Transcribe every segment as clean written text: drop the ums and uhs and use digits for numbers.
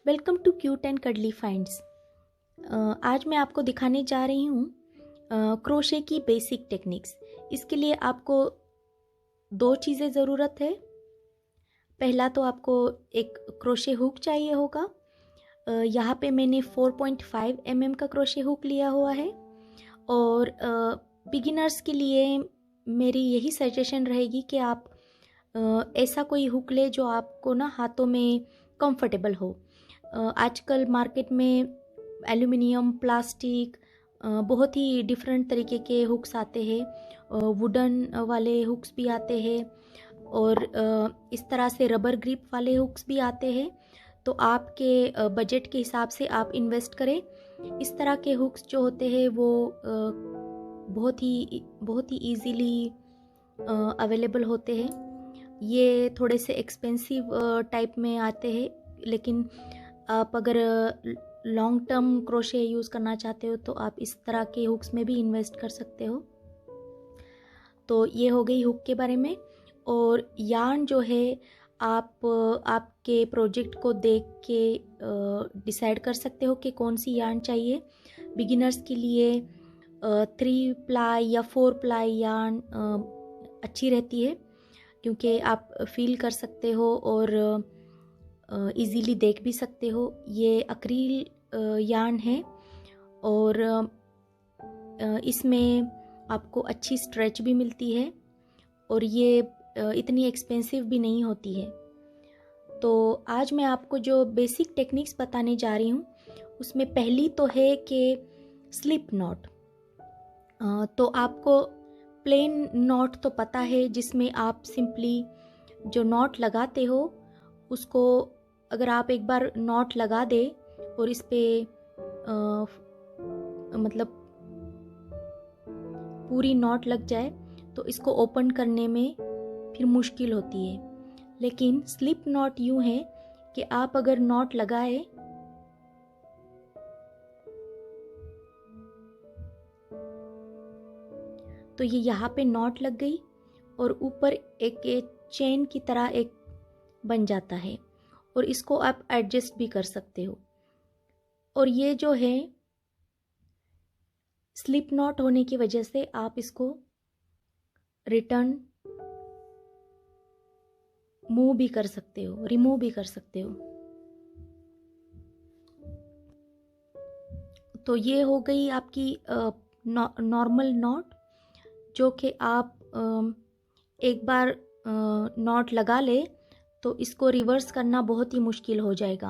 Welcome to cute and cuddly finds. आज मैं आपको दिखाने जा रही हूँ क्रोशे की बेसिक टेक्निक्स। इसके लिए आपको दो चीज़ें ज़रूरत है। पहला तो आपको एक क्रोशे हुक चाहिए होगा। यहाँ पे मैंने 4.5 mm का क्रोशे हुक लिया हुआ है और बिगिनर्स के लिए मेरी यही सजेशन रहेगी कि आप ऐसा कोई हुक ले जो आपको ना हाथों में कंफर्टेबल हो। आजकल मार्केट में एल्युमिनियम, प्लास्टिक, बहुत ही डिफरेंट तरीके के हुक्स आते हैं। वुडन वाले हुक्स भी आते हैं और इस तरह से रबर ग्रिप वाले हुक्स भी आते हैं। तो आपके बजट के हिसाब से आप इन्वेस्ट करें। इस तरह के हुक्स जो होते हैं वो बहुत ही ईजीली अवेलेबल होते हैं। ये थोड़े से एक्सपेंसिव टाइप में आते हैं, लेकिन आप अगर लॉन्ग टर्म क्रोशे यूज़ करना चाहते हो तो आप इस तरह के हुक्स में भी इन्वेस्ट कर सकते हो। तो ये हो गई हुक के बारे में। और यार्न जो है आप आपके प्रोजेक्ट को देख के डिसाइड कर सकते हो कि कौन सी यार्न चाहिए। बिगिनर्स के लिए 3 प्लाई या 4 प्लाई यार्न अच्छी रहती है, क्योंकि आप फील कर सकते हो और इजीली देख भी सकते हो। ये एक्रिल यार्न है और इसमें आपको अच्छी स्ट्रेच भी मिलती है और ये इतनी एक्सपेंसिव भी नहीं होती है। तो आज मैं आपको जो बेसिक टेक्निक्स बताने जा रही हूँ उसमें पहली तो है कि स्लिप नॉट। तो आपको प्लेन नॉट तो पता है, जिसमें आप सिंपली जो नॉट लगाते हो उसको अगर आप एक बार नॉट लगा दे और इस पे मतलब पूरी नॉट लग जाए तो इसको ओपन करने में फिर मुश्किल होती है। लेकिन स्लिप नॉट यूं है कि आप अगर नॉट लगाए तो ये यहाँ पे नॉट लग गई और ऊपर एक चेन की तरह एक बन जाता है और इसको आप एडजस्ट भी कर सकते हो। और ये जो है स्लिप नॉट होने की वजह से आप इसको रिटर्न मूव भी कर सकते हो, रिमूव भी कर सकते हो। तो ये हो गई आपकी नॉर्मल नॉट, जो कि आप एक बार नॉट लगा ले तो इसको रिवर्स करना बहुत ही मुश्किल हो जाएगा।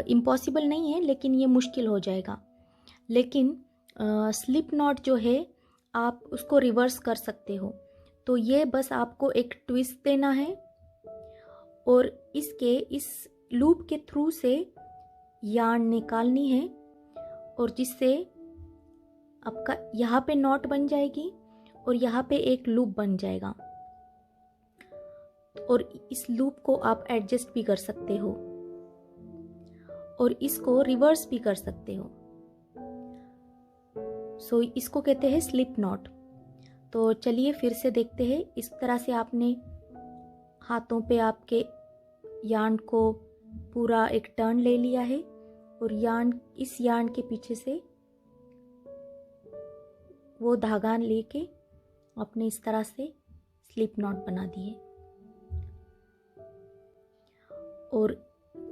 इम्पॉसिबल नहीं है, लेकिन ये मुश्किल हो जाएगा। लेकिन स्लिप नॉट जो है आप उसको रिवर्स कर सकते हो। तो ये बस आपको एक ट्विस्ट देना है और इस लूप के थ्रू से यार्न निकालनी है और जिससे आपका यहाँ पे नॉट बन जाएगी और यहाँ पे एक लूप बन जाएगा। और इस लूप को आप एडजस्ट भी कर सकते हो और इसको रिवर्स भी कर सकते हो। सो इसको कहते हैं स्लिप नॉट। तो चलिए फिर से देखते हैं। इस तरह से आपने हाथों पे आपके यार्न को पूरा एक टर्न ले लिया है और इस यार्न के पीछे से वो धागा लेके आपने इस तरह से स्लिप नॉट बना दिए। और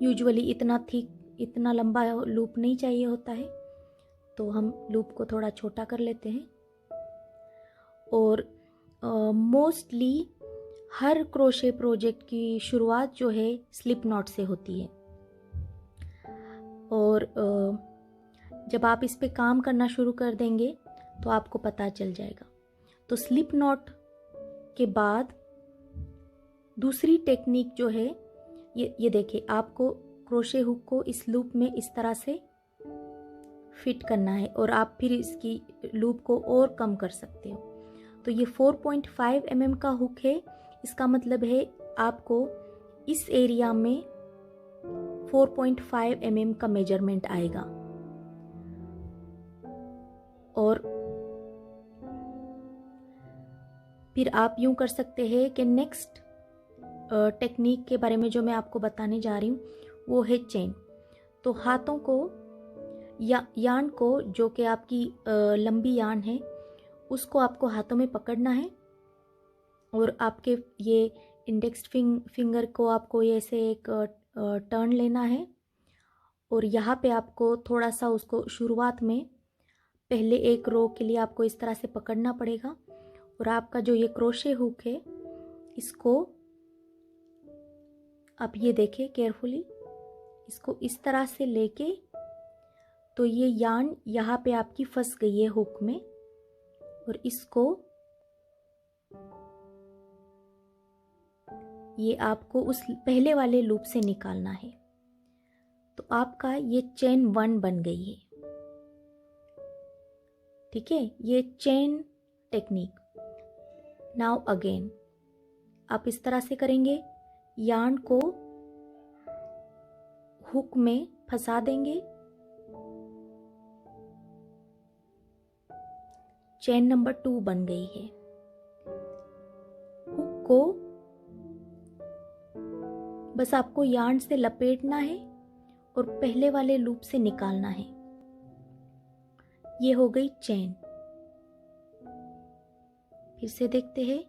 यूजुअली इतना लंबा लूप नहीं चाहिए होता है, तो हम लूप को थोड़ा छोटा कर लेते हैं। और मोस्टली हर क्रोशे प्रोजेक्ट की शुरुआत जो है स्लिप नॉट से होती है। और जब आप इस पे काम करना शुरू कर देंगे तो आपको पता चल जाएगा। तो स्लिप नॉट के बाद दूसरी टेक्निक जो है ये देखिए, आपको क्रोशे हुक को इस लूप में इस तरह से फिट करना है और आप फिर इसकी लूप को और कम कर सकते हो। तो ये 4.5 mm का हुक है। इसका मतलब है आपको इस एरिया में 4.5 mm का मेजरमेंट आएगा। और फिर आप यूं कर सकते हैं कि नेक्स्ट टेक्निक के बारे में जो मैं आपको बताने जा रही हूँ वो है चेन। तो हाथों को या यान को, जो कि आपकी लंबी यान है, उसको आपको हाथों में पकड़ना है और आपके ये इंडेक्स फिंगर को आपको ऐसे एक टर्न लेना है और यहाँ पे आपको थोड़ा सा उसको शुरुआत में पहले एक रो के लिए आपको इस तरह से पकड़ना पड़ेगा और आपका जो ये क्रोशे हुक है इसको आप ये देखें केयरफुली, इसको इस तरह से लेके तो ये यान यहाँ पे आपकी फंस गई है हुक में और इसको ये आपको उस पहले वाले लूप से निकालना है। तो आपका ये चेन 1 बन गई है। ठीक है, ये चेन टेक्निक। नाउ अगेन आप इस तरह से करेंगे, यार्न को हुक में फंसा देंगे, चेन नंबर 2 बन गई है। हुक को बस आपको यार्न से लपेटना है और पहले वाले लूप से निकालना है। ये हो गई चेन। फिर से देखते हैं।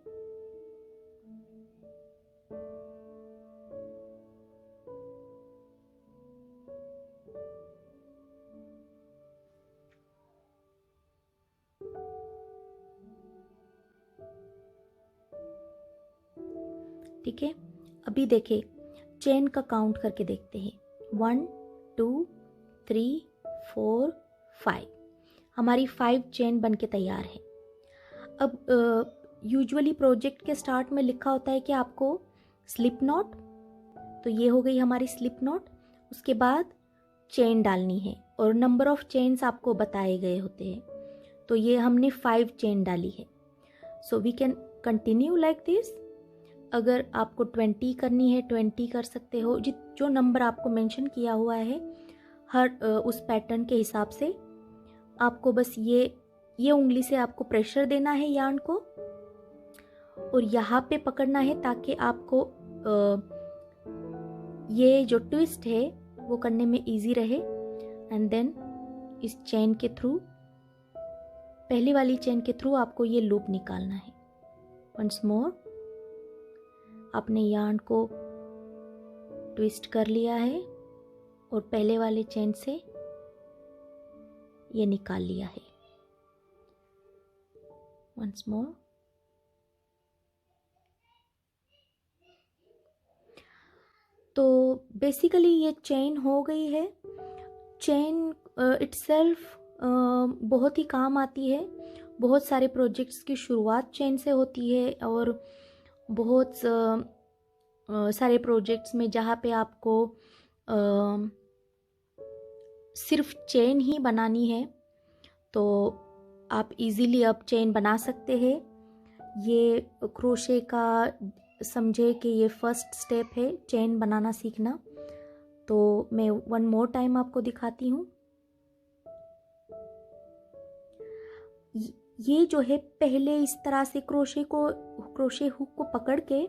ठीक है, अभी देखें, चेन का काउंट करके देखते हैं। 1 2 3 4 5। हमारी 5 चेन बन के तैयार है। अब यूजुअली प्रोजेक्ट के स्टार्ट में लिखा होता है कि आपको स्लिप नॉट, तो ये हो गई हमारी स्लिप नॉट। उसके बाद चेन डालनी है और नंबर ऑफ चेन्स आपको बताए गए होते हैं। तो ये हमने 5 चेन डाली है। So we can continue like this. अगर आपको 20 करनी है 20 कर सकते हो, जो नंबर आपको मेंशन किया हुआ है हर उस पैटर्न के हिसाब से। आपको बस ये उंगली से आपको प्रेशर देना है यार्न को और यहाँ पे पकड़ना है ताकि आपको ये जो ट्विस्ट है वो करने में इजी रहे। एंड देन इस चेन के थ्रू, पहली वाली चेन के थ्रू आपको ये लूप निकालना है। वंस मोर आपने यार्न को ट्विस्ट कर लिया है और पहले वाले चेन से ये निकाल लिया है। Once more. तो बेसिकली ये चेन हो गई है। चेन इटसेल्फ बहुत ही काम आती है। बहुत सारे प्रोजेक्ट्स की शुरुआत चेन से होती है और बहुत सारे प्रोजेक्ट्स में जहाँ पे आपको सिर्फ चेन ही बनानी है तो आप इजीली अब चेन बना सकते हैं। ये क्रोशे का समझे कि ये फर्स्ट स्टेप है चेन बनाना सीखना। तो मैं 1 मोर टाइम आपको दिखाती हूँ। ये जो है पहले इस तरह से क्रोशे हुक को पकड़ के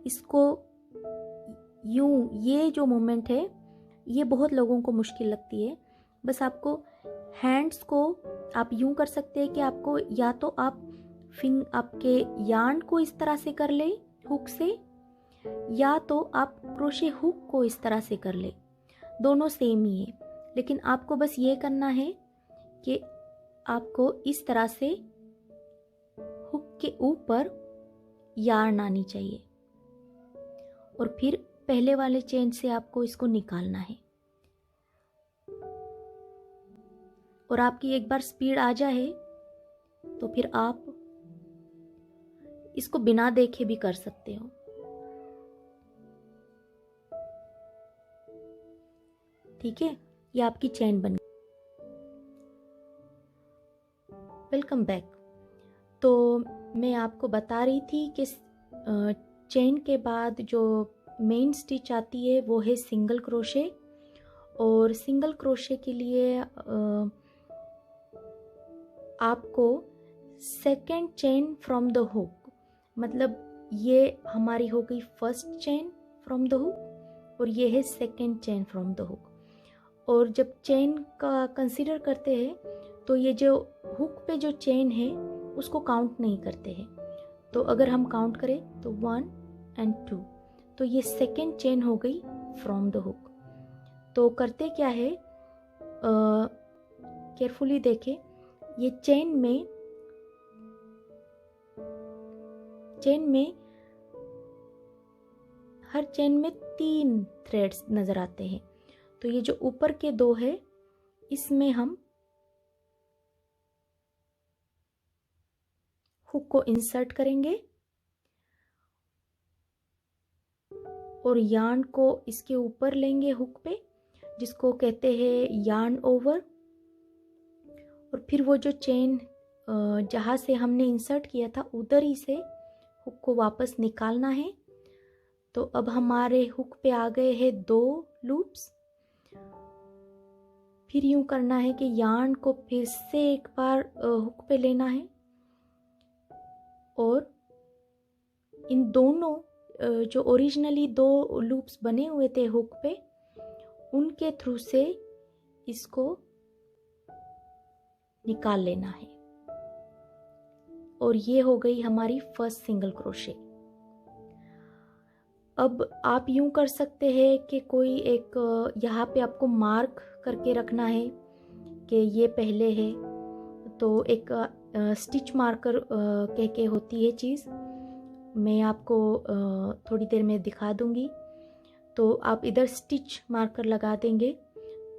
इसको यूं, ये जो मोमेंट है ये बहुत लोगों को मुश्किल लगती है। बस आपको हैंड्स को आप यूं कर सकते हैं कि आपको या तो आप आपके यार्न को इस तरह से कर ले हुक से, या तो आप क्रोशे हुक को इस तरह से कर ले। दोनों सेम ही है, लेकिन आपको बस ये करना है कि आपको इस तरह से हुक के ऊपर यार्न आनी चाहिए और फिर पहले वाले चेन से आपको इसको निकालना है। और आपकी एक बार स्पीड आ जाए तो फिर आप इसको बिना देखे भी कर सकते हो। ठीक है, ये आपकी चेन बन गई। Welcome back. तो मैं आपको बता रही थी कि चेन के बाद जो मेन स्टिच आती है वो है सिंगल क्रोशे। और सिंगल क्रोशे के लिए आपको second chain from the hook, मतलब ये हमारी हो गई first chain from the hook, और ये है second chain from the hook. और जब चेन का कंसीडर करते हैं तो ये जो हुक पे जो चेन है उसको काउंट नहीं करते हैं। तो अगर हम काउंट करें तो 1 and 2, तो ये सेकेंड चेन हो गई फ्रॉम द हुक। तो करते क्या है, केयरफुली देखें, ये चेन में हर चेन में 3 थ्रेड्स नजर आते हैं। तो ये जो ऊपर के 2 है इसमें हम हुक को इंसर्ट करेंगे और यार्न को इसके ऊपर लेंगे हुक पे, जिसको कहते हैं यार्न ओवर। और फिर वो जो चेन जहाँ से हमने इंसर्ट किया था उधर ही से हुक को वापस निकालना है। तो अब हमारे हुक पे आ गए हैं 2 लूप्स। फिर यूं करना है कि यार्न को फिर से एक बार हुक पे लेना है और इन दोनों जो ओरिजिनली 2 लूप्स बने हुए थे हुक पे, उनके थ्रू से इसको निकाल लेना है। और ये हो गई हमारी फर्स्ट सिंगल क्रोशे। अब आप यूं कर सकते हैं कि कोई एक यहाँ पे आपको मार्क करके रखना है कि ये पहले है, तो एक स्टिच मार्कर कह के होती है चीज़, मैं आपको थोड़ी देर में दिखा दूंगी। तो आप इधर स्टिच मार्कर लगा देंगे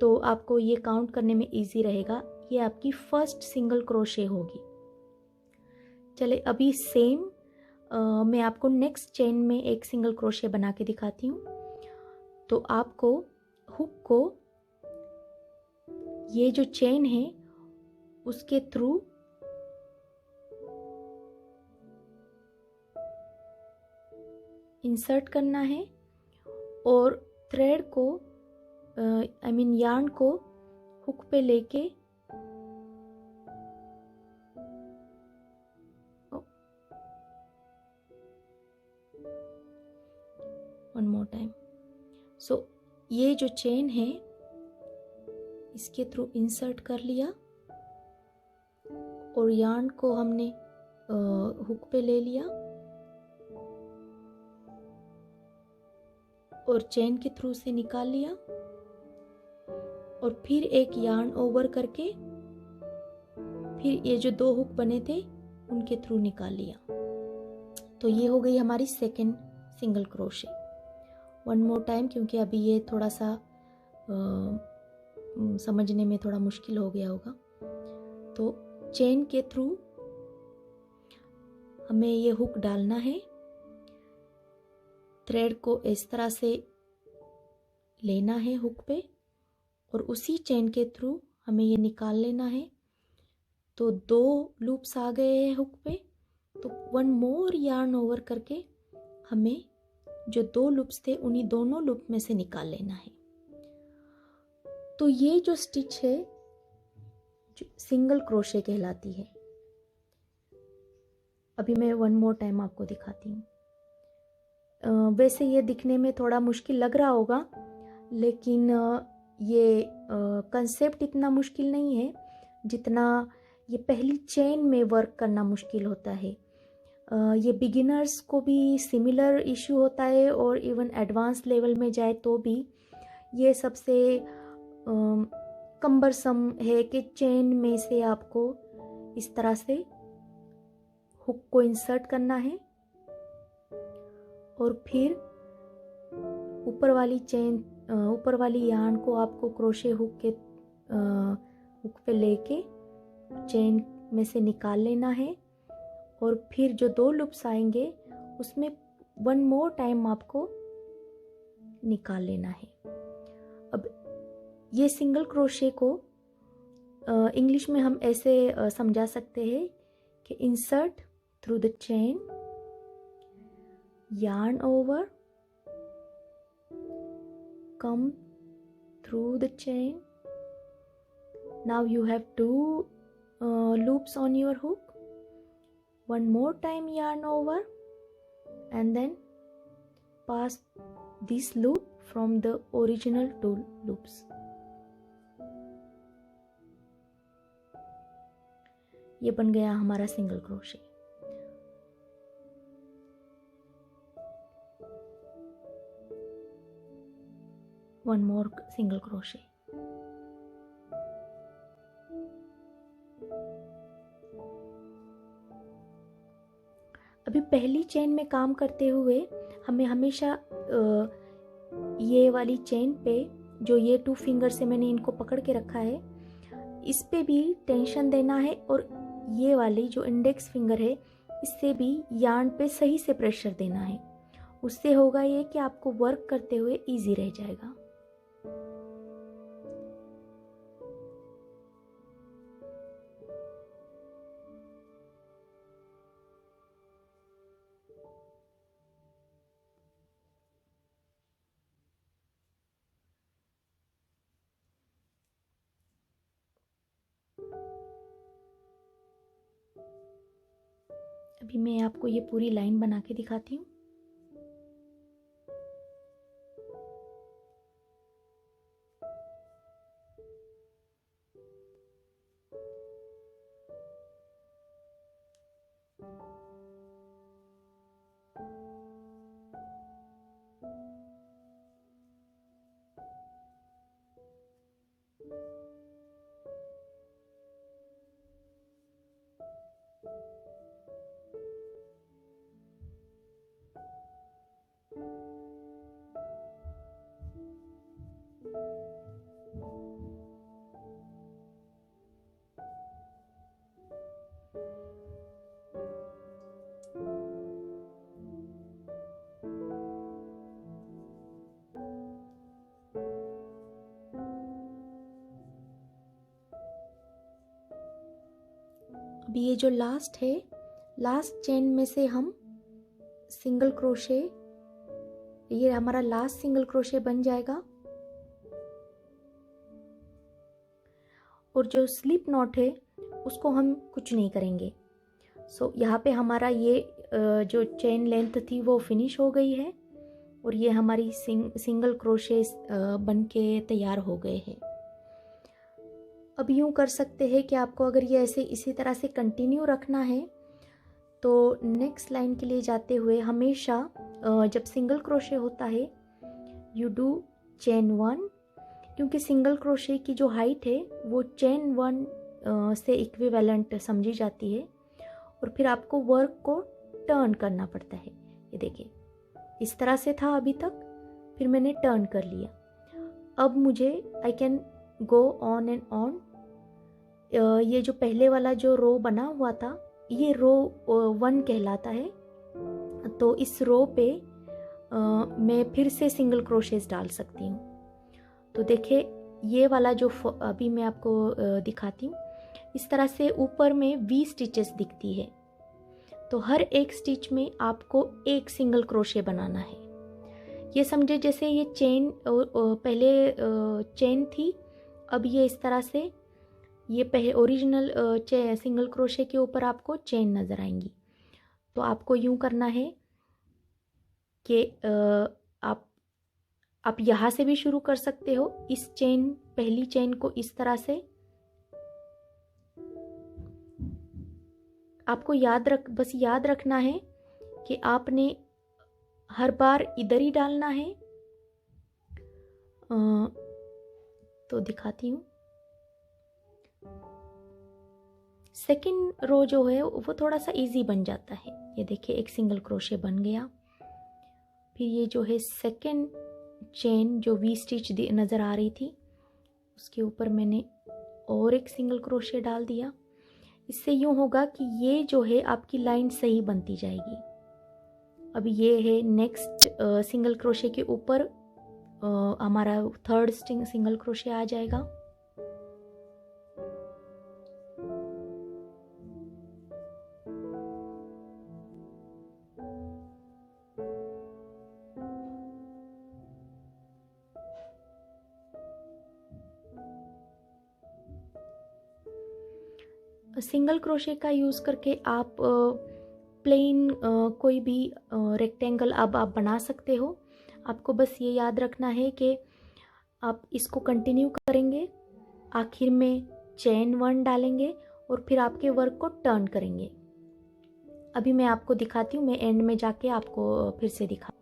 तो आपको ये काउंट करने में इजी रहेगा। ये आपकी फर्स्ट सिंगल क्रोशे होगी। चले अभी सेम मैं आपको नेक्स्ट चेन में एक सिंगल क्रोशे बना के दिखाती हूँ। तो आपको हुक को ये जो चेन है उसके थ्रू इंसर्ट करना है और थ्रेड को यार्न को हुक पे लेके वन मोर टाइम। सो ये जो चेन है इसके थ्रू इंसर्ट कर लिया और यार्न को हमने हुक पे ले लिया और चेन के थ्रू से निकाल लिया और फिर एक यार्न ओवर करके फिर ये जो 2 हुक बने थे उनके थ्रू निकाल लिया। तो ये हो गई हमारी second single crochet. One more time, क्योंकि अभी ये थोड़ा सा समझने में थोड़ा मुश्किल हो गया होगा। तो चेन के थ्रू हमें ये हुक डालना है, थ्रेड को इस तरह से लेना है हुक पे और उसी चेन के थ्रू हमें ये निकाल लेना है। तो 2 लूप्स आ गए हैं हुक पे, तो 1 मोर यार्न ओवर करके हमें जो 2 लूप्स थे उन्हीं दोनों लूप में से निकाल लेना है। तो ये जो स्टिच है जो सिंगल क्रोशे कहलाती है। अभी मैं 1 मोर टाइम आपको दिखाती हूँ। वैसे ये दिखने में थोड़ा मुश्किल लग रहा होगा, लेकिन ये कंसेप्ट इतना मुश्किल नहीं है जितना ये पहली चेन में वर्क करना मुश्किल होता है। ये बिगिनर्स को भी सिमिलर इशू होता है और इवन एडवांस लेवल में जाए तो भी ये सबसे कम्बरसम है कि चेन में से आपको इस तरह से हुक को इंसर्ट करना है और फिर ऊपर वाली यार्न को आपको क्रोशे हुक पे लेके चेन में से निकाल लेना है और फिर जो 2 लूप्स आएंगे उसमें 1 मोर टाइम आपको निकाल लेना है। अब ये सिंगल क्रोशे को इंग्लिश में हम ऐसे समझा सकते हैं कि insert through the chain, yarn over, come through the chain. Now you have 2 loops on your hook. 1 more time yarn over and then pass this loop from the original two loops. ये बन गया हमारा single crochet. One more single crochet. अभी पहली chain में काम करते हुए हमें हमेशा ये वाली चेन पे, जो ये 2 फिंगर से मैंने इनको पकड़ के रखा है, इस पे भी टेंशन देना है, और ये वाली जो इंडेक्स फिंगर है इससे भी यार्न पे सही से प्रेशर देना है। उससे होगा ये कि आपको वर्क करते हुए इजी रह जाएगा। अभी मैं आपको ये पूरी लाइन बना के दिखाती हूँ। अभी ये जो लास्ट है, लास्ट चेन में से हम सिंगल क्रोशे, ये हमारा लास्ट सिंगल क्रोशे बन जाएगा, और जो स्लिप नॉट है उसको हम कुछ नहीं करेंगे। सो यहाँ पे हमारा ये जो चेन लेंथ थी वो फिनिश हो गई है, और ये हमारी सिंगल क्रोशे बन के तैयार हो गए हैं। अब यूँ कर सकते हैं कि आपको अगर ये ऐसे इसी तरह से कंटिन्यू रखना है तो नेक्स्ट लाइन के लिए जाते हुए हमेशा जब सिंगल क्रोशे होता है यू डू चेन 1, क्योंकि सिंगल क्रोशे की जो हाइट है वो चेन 1 से इक्विवेलेंट समझी जाती है, और फिर आपको वर्क को टर्न करना पड़ता है। ये देखिए इस तरह से था अभी तक, फिर मैंने टर्न कर लिया। अब मुझे I can go on and on. ये जो पहले वाला जो रो बना हुआ था ये रो 1 कहलाता है, तो इस रो पे मैं फिर से सिंगल क्रोशेस डाल सकती हूँ। तो देखिए ये वाला जो अभी मैं आपको दिखाती हूँ, इस तरह से ऊपर में V स्टिचेस दिखती है, तो हर एक स्टिच में आपको एक सिंगल क्रोशे बनाना है। ये समझे जैसे ये चेन पहले चेन थी, अब ये इस तरह से ये पहले ओरिजिनल सिंगल क्रोशे के ऊपर आपको चेन नज़र आएंगी। तो आपको यूँ करना है कि आप यहाँ से भी शुरू कर सकते हो। इस चेन, पहली चेन को इस तरह से आपको बस याद रखना है कि आपने हर बार इधर ही डालना है। तो दिखाती हूँ। सेकेंड रो जो है वो थोड़ा सा इजी बन जाता है। ये देखिए एक सिंगल क्रोशे बन गया। फिर ये जो है सेकेंड चेन जो V स्टिच नज़र आ रही थी उसके ऊपर मैंने और एक सिंगल क्रोशे डाल दिया। इससे यूँ होगा कि ये जो है आपकी लाइन सही बनती जाएगी। अब ये है नेक्स्ट सिंगल क्रोशे के ऊपर हमारा थर्ड सिंगल क्रोशे आ जाएगा। सिंगल क्रोशे का यूज़ करके आप प्लेन कोई भी रेक्टेंगल अब आप बना सकते हो। आपको बस ये याद रखना है कि आप इसको कंटिन्यू करेंगे, आखिर में चेन 1 डालेंगे और फिर आपके वर्क को टर्न करेंगे। अभी मैं आपको दिखाती हूँ, मैं एंड में जाके आपको फिर से दिखा।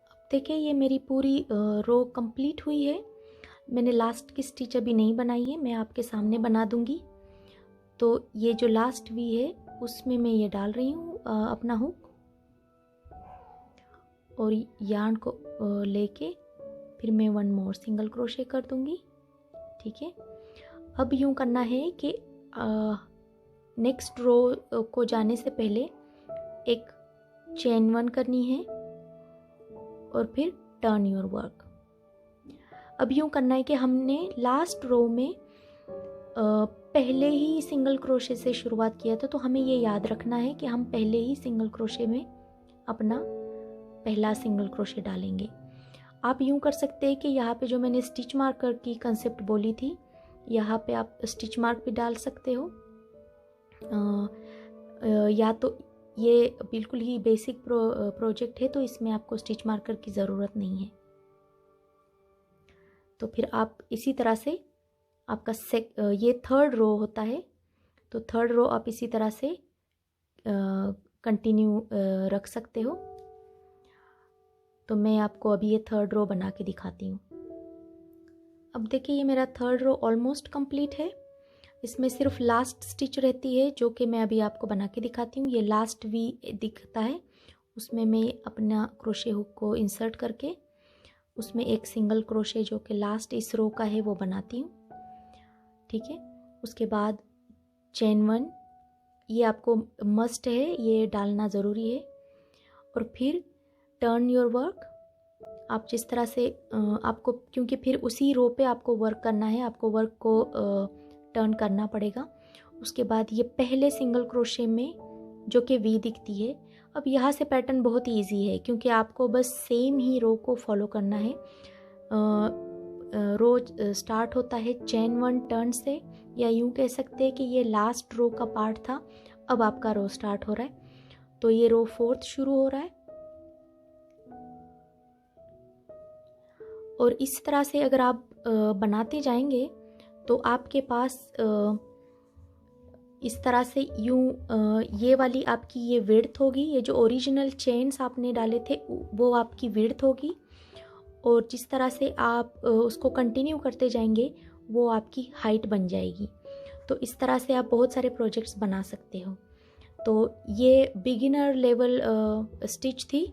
अब देखिए ये मेरी पूरी रो कंप्लीट हुई है। मैंने लास्ट की स्टिच अभी नहीं बनाई है, मैं आपके सामने बना दूंगी। तो ये जो लास्ट वी है उसमें मैं ये डाल रही हूँ अपना हुक और यार्न को लेके फिर मैं 1 मोर सिंगल क्रोशे कर दूंगी। ठीक है, अब यूँ करना है कि नेक्स्ट रो को जाने से पहले एक चेन 1 करनी है और फिर टर्न योर वर्क। अब यूँ करना है कि हमने लास्ट रो में पहले ही सिंगल क्रोशे से शुरुआत किया था, तो हमें ये याद रखना है कि हम पहले ही सिंगल क्रोशे में अपना पहला सिंगल क्रोशे डालेंगे। आप यूँ कर सकते हैं कि यहाँ पे जो मैंने स्टिच मार्कर की कंसेप्ट बोली थी, यहाँ पे आप स्टिच मार्क भी डाल सकते हो, या तो ये बिल्कुल ही बेसिक प्रोजेक्ट है तो इसमें आपको स्टिच मार्कर की ज़रूरत नहीं है। तो फिर आप इसी तरह से आपका ये 3rd रो होता है, तो 3rd रो आप इसी तरह से कंटिन्यू रख सकते हो। तो मैं आपको अभी ये 3rd रो बना के दिखाती हूँ। अब देखिए ये मेरा 3rd रो ऑलमोस्ट कंप्लीट है। इसमें सिर्फ लास्ट स्टिच रहती है जो कि मैं अभी आपको बना के दिखाती हूँ। ये लास्ट वी दिखता है, उसमें मैं अपना क्रोशे हुक को इंसर्ट करके उसमें एक सिंगल क्रोशे जो कि लास्ट इस रो का है वो बनाती हूँ। ठीक है, उसके बाद चेन 1, ये आपको मस्ट है, ये डालना ज़रूरी है। और फिर टर्न योर वर्क। आप जिस तरह से आपको, क्योंकि फिर उसी रो पे आपको वर्क करना है, आपको वर्क को टर्न करना पड़ेगा। उसके बाद ये पहले सिंगल क्रोशे में जो कि वी दिखती है, अब यहाँ से पैटर्न बहुत ईजी है क्योंकि आपको बस सेम ही रो को फॉलो करना है। रो स्टार्ट होता है चेन 1 टर्न से, या यूँ कह सकते हैं कि ये लास्ट रो का पार्ट था, अब आपका रो स्टार्ट हो रहा है। तो ये रो 4th शुरू हो रहा है और इस तरह से अगर आप बनाते जाएंगे तो आपके पास इस तरह से यूँ ये वाली आपकी ये विड्थ होगी, ये जो ओरिजिनल चेन्स आपने डाले थे वो आपकी विड्थ होगी, और जिस तरह से आप उसको कंटिन्यू करते जाएंगे वो आपकी हाइट बन जाएगी। तो इस तरह से आप बहुत सारे प्रोजेक्ट्स बना सकते हो। तो ये बिगिनर लेवल स्टिच थी।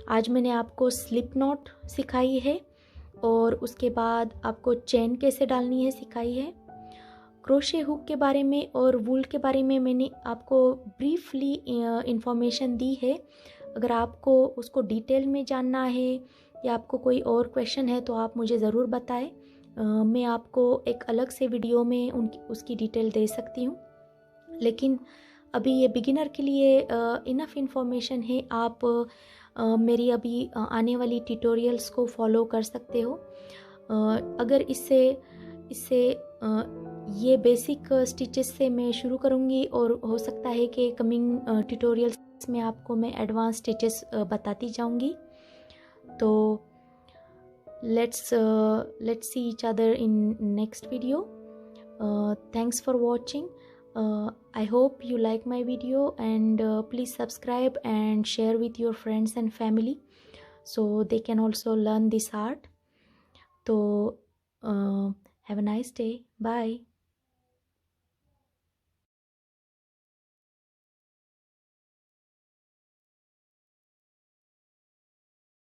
आज मैंने आपको स्लिप नॉट सिखाई है और उसके बाद आपको चेन कैसे डालनी है सिखाई है। क्रोशे हुक के बारे में और वूल के बारे में मैंने आपको ब्रीफली इंफॉर्मेशन दी है। अगर आपको उसको डिटेल में जानना है या आपको कोई और क्वेश्चन है तो आप मुझे ज़रूर बताएं। मैं आपको एक अलग से वीडियो में उसकी डिटेल दे सकती हूँ, लेकिन अभी ये बिगिनर के लिए इनफ इंफॉर्मेशन है। आप मेरी अभी आने वाली ट्यूटोरियल्स को फॉलो कर सकते हो। अगर इससे ये बेसिक स्टिचेस से मैं शुरू करूँगी और हो सकता है कि कमिंग ट्यूटोरियल्स में आपको मैं एडवांस स्टिचेस बताती जाऊँगी। तो let's see each other in next video. Thanks for watching. I hope you like my video, and please subscribe and share with your friends and family so they can also learn this art. So have a nice day. Bye.